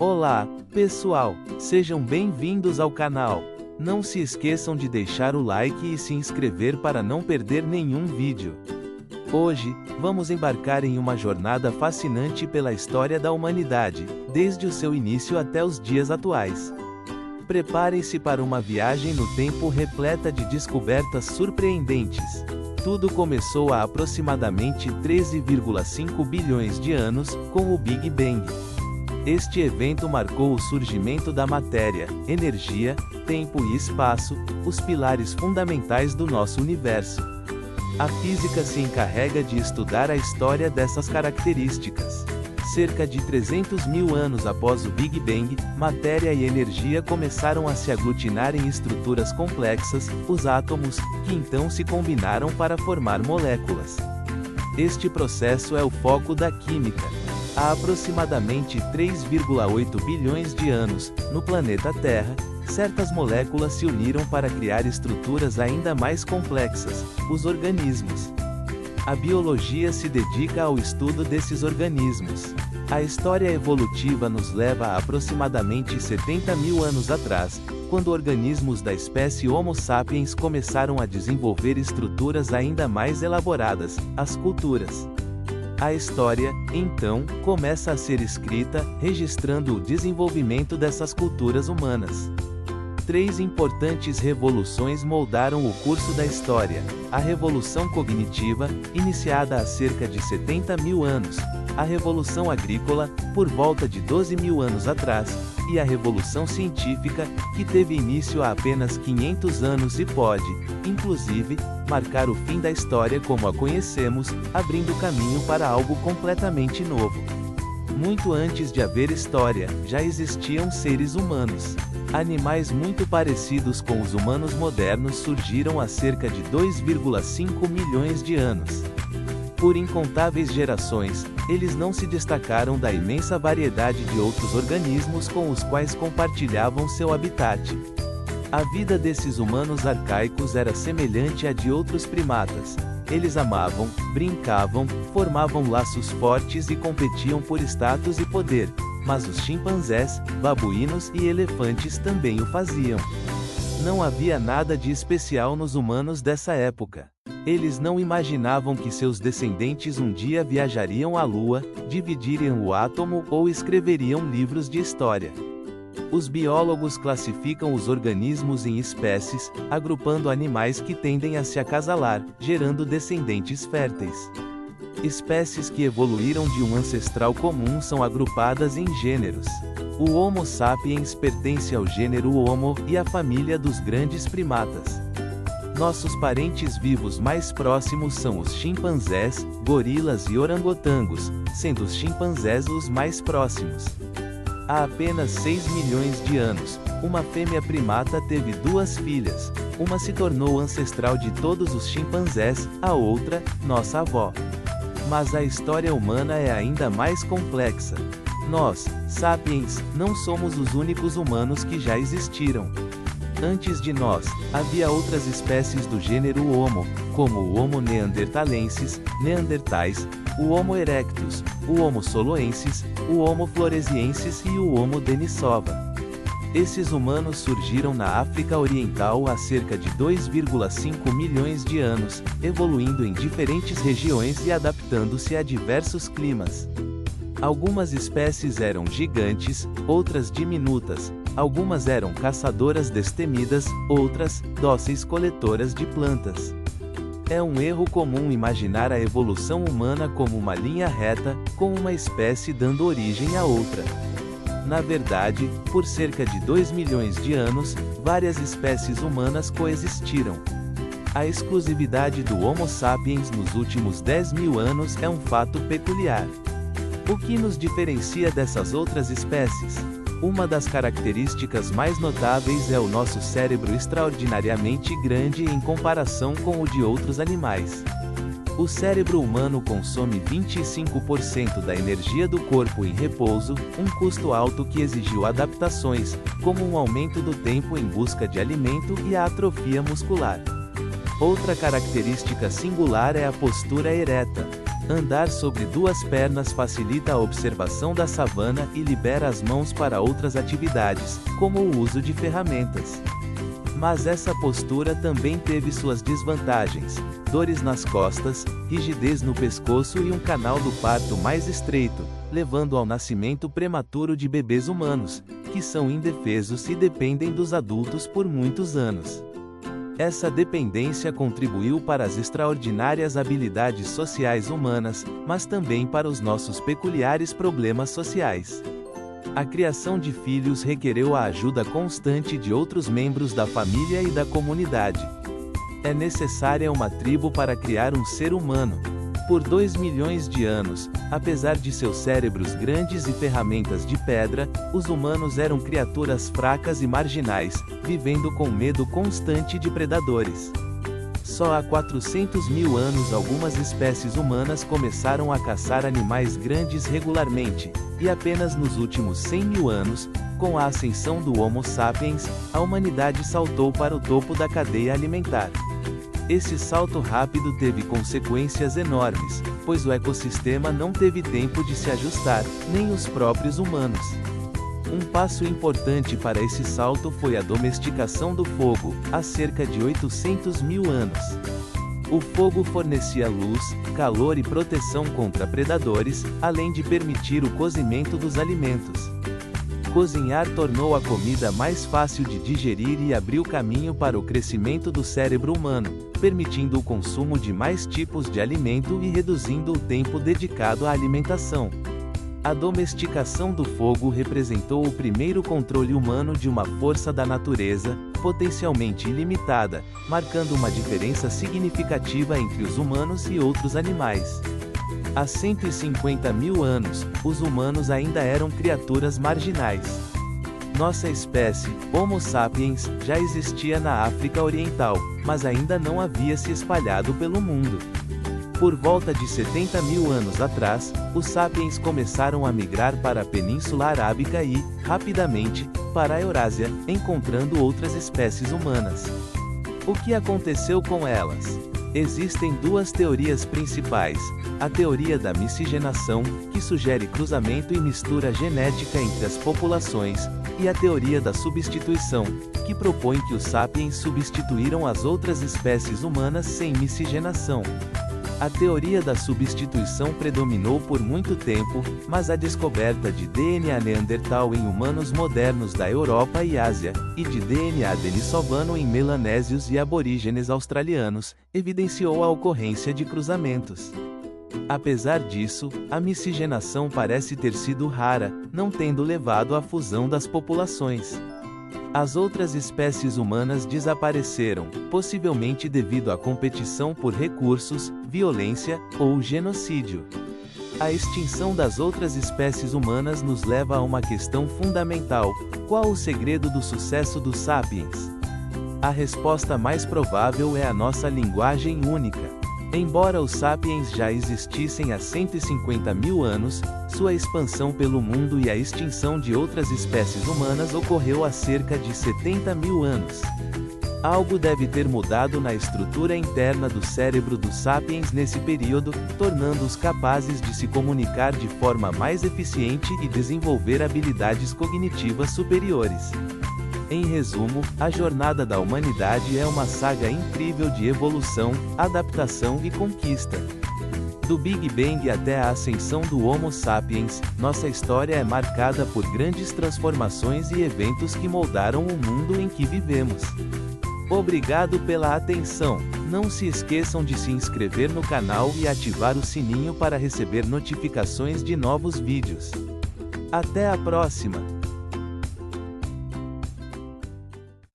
Olá, pessoal, sejam bem-vindos ao canal. Não se esqueçam de deixar o like e se inscrever para não perder nenhum vídeo. Hoje, vamos embarcar em uma jornada fascinante pela história da humanidade, desde o seu início até os dias atuais. Preparem-se para uma viagem no tempo repleta de descobertas surpreendentes. Tudo começou há aproximadamente 13,5 bilhões de anos, com o Big Bang. Este evento marcou o surgimento da matéria, energia, tempo e espaço, os pilares fundamentais do nosso universo. A física se encarrega de estudar a história dessas características. Cerca de 300 mil anos após o Big Bang, matéria e energia começaram a se aglutinar em estruturas complexas, os átomos, que então se combinaram para formar moléculas. Este processo é o foco da química. Há aproximadamente 3,8 bilhões de anos, no planeta Terra, certas moléculas se uniram para criar estruturas ainda mais complexas, os organismos. A biologia se dedica ao estudo desses organismos. A história evolutiva nos leva a aproximadamente 70 mil anos atrás, quando organismos da espécie Homo sapiens começaram a desenvolver estruturas ainda mais elaboradas, as culturas. A história, então, começa a ser escrita, registrando o desenvolvimento dessas culturas humanas. Três importantes revoluções moldaram o curso da história: a Revolução Cognitiva, iniciada há cerca de 70 mil anos, a Revolução Agrícola, por volta de 12 mil anos atrás, e a Revolução Científica, que teve início há apenas 500 anos e pode, inclusive, marcar o fim da história como a conhecemos, abrindo caminho para algo completamente novo. Muito antes de haver história, já existiam seres humanos. Animais muito parecidos com os humanos modernos surgiram há cerca de 2,5 milhões de anos. Por incontáveis gerações, eles não se destacaram da imensa variedade de outros organismos com os quais compartilhavam seu habitat. A vida desses humanos arcaicos era semelhante à de outros primatas. Eles amavam, brincavam, formavam laços fortes e competiam por status e poder. Mas os chimpanzés, babuínos e elefantes também o faziam. Não havia nada de especial nos humanos dessa época. Eles não imaginavam que seus descendentes um dia viajariam à Lua, dividiriam o átomo ou escreveriam livros de história. Os biólogos classificam os organismos em espécies, agrupando animais que tendem a se acasalar, gerando descendentes férteis. Espécies que evoluíram de um ancestral comum são agrupadas em gêneros. O Homo sapiens pertence ao gênero Homo e à família dos grandes primatas. Nossos parentes vivos mais próximos são os chimpanzés, gorilas e orangotangos, sendo os chimpanzés os mais próximos. Há apenas 6 milhões de anos, uma fêmea primata teve duas filhas. Uma se tornou ancestral de todos os chimpanzés, a outra, nossa avó. Mas a história humana é ainda mais complexa. Nós, sapiens, não somos os únicos humanos que já existiram. Antes de nós, havia outras espécies do gênero Homo, como o Homo neanderthalensis, neandertais, o Homo erectus, o Homo soloensis, o Homo floresiensis e o Homo denisova. Esses humanos surgiram na África Oriental há cerca de 2,5 milhões de anos, evoluindo em diferentes regiões e adaptando-se a diversos climas. Algumas espécies eram gigantes, outras diminutas, algumas eram caçadoras destemidas, outras, dóceis coletoras de plantas. É um erro comum imaginar a evolução humana como uma linha reta, com uma espécie dando origem a outra. Na verdade, por cerca de 2 milhões de anos, várias espécies humanas coexistiram. A exclusividade do Homo sapiens nos últimos 10 mil anos é um fato peculiar. O que nos diferencia dessas outras espécies? Uma das características mais notáveis é o nosso cérebro extraordinariamente grande em comparação com o de outros animais. O cérebro humano consome 25% da energia do corpo em repouso, um custo alto que exigiu adaptações, como um aumento do tempo em busca de alimento e a atrofia muscular. Outra característica singular é a postura ereta. Andar sobre duas pernas facilita a observação da savana e libera as mãos para outras atividades, como o uso de ferramentas. Mas essa postura também teve suas desvantagens: dores nas costas, rigidez no pescoço e um canal do parto mais estreito, levando ao nascimento prematuro de bebês humanos, que são indefesos e dependem dos adultos por muitos anos. Essa dependência contribuiu para as extraordinárias habilidades sociais humanas, mas também para os nossos peculiares problemas sociais. A criação de filhos requereu a ajuda constante de outros membros da família e da comunidade. É necessária uma tribo para criar um ser humano. Por 2 milhões de anos, apesar de seus cérebros grandes e ferramentas de pedra, os humanos eram criaturas fracas e marginais, vivendo com medo constante de predadores. Só há 400 mil anos algumas espécies humanas começaram a caçar animais grandes regularmente, e apenas nos últimos 100 mil anos, com a ascensão do Homo sapiens, a humanidade saltou para o topo da cadeia alimentar. Esse salto rápido teve consequências enormes, pois o ecossistema não teve tempo de se ajustar, nem os próprios humanos. Um passo importante para esse salto foi a domesticação do fogo, há cerca de 800 mil anos. O fogo fornecia luz, calor e proteção contra predadores, além de permitir o cozimento dos alimentos. Cozinhar tornou a comida mais fácil de digerir e abriu caminho para o crescimento do cérebro humano, permitindo o consumo de mais tipos de alimento e reduzindo o tempo dedicado à alimentação. A domesticação do fogo representou o primeiro controle humano de uma força da natureza, potencialmente ilimitada, marcando uma diferença significativa entre os humanos e outros animais. Há 150 mil anos, os humanos ainda eram criaturas marginais. Nossa espécie, Homo sapiens, já existia na África Oriental, mas ainda não havia se espalhado pelo mundo. Por volta de 70 mil anos atrás, os sapiens começaram a migrar para a Península Arábica e, rapidamente, para a Eurásia, encontrando outras espécies humanas. O que aconteceu com elas? Existem duas teorias principais: a teoria da miscigenação, que sugere cruzamento e mistura genética entre as populações, e a teoria da substituição, que propõe que os sapiens substituíram as outras espécies humanas sem miscigenação. A teoria da substituição predominou por muito tempo, mas a descoberta de DNA neandertal em humanos modernos da Europa e Ásia, e de DNA denisovano em melanésios e aborígenes australianos, evidenciou a ocorrência de cruzamentos. Apesar disso, a miscigenação parece ter sido rara, não tendo levado à fusão das populações. As outras espécies humanas desapareceram, possivelmente devido à competição por recursos, violência, ou genocídio. A extinção das outras espécies humanas nos leva a uma questão fundamental: qual o segredo do sucesso dos sapiens? A resposta mais provável é a nossa linguagem única. Embora os sapiens já existissem há 150 mil anos, sua expansão pelo mundo e a extinção de outras espécies humanas ocorreu há cerca de 70 mil anos. Algo deve ter mudado na estrutura interna do cérebro dos sapiens nesse período, tornando-os capazes de se comunicar de forma mais eficiente e desenvolver habilidades cognitivas superiores. Em resumo, a jornada da humanidade é uma saga incrível de evolução, adaptação e conquista. Do Big Bang até a ascensão do Homo sapiens, nossa história é marcada por grandes transformações e eventos que moldaram o mundo em que vivemos. Obrigado pela atenção. Não se esqueçam de se inscrever no canal e ativar o sininho para receber notificações de novos vídeos. Até a próxima!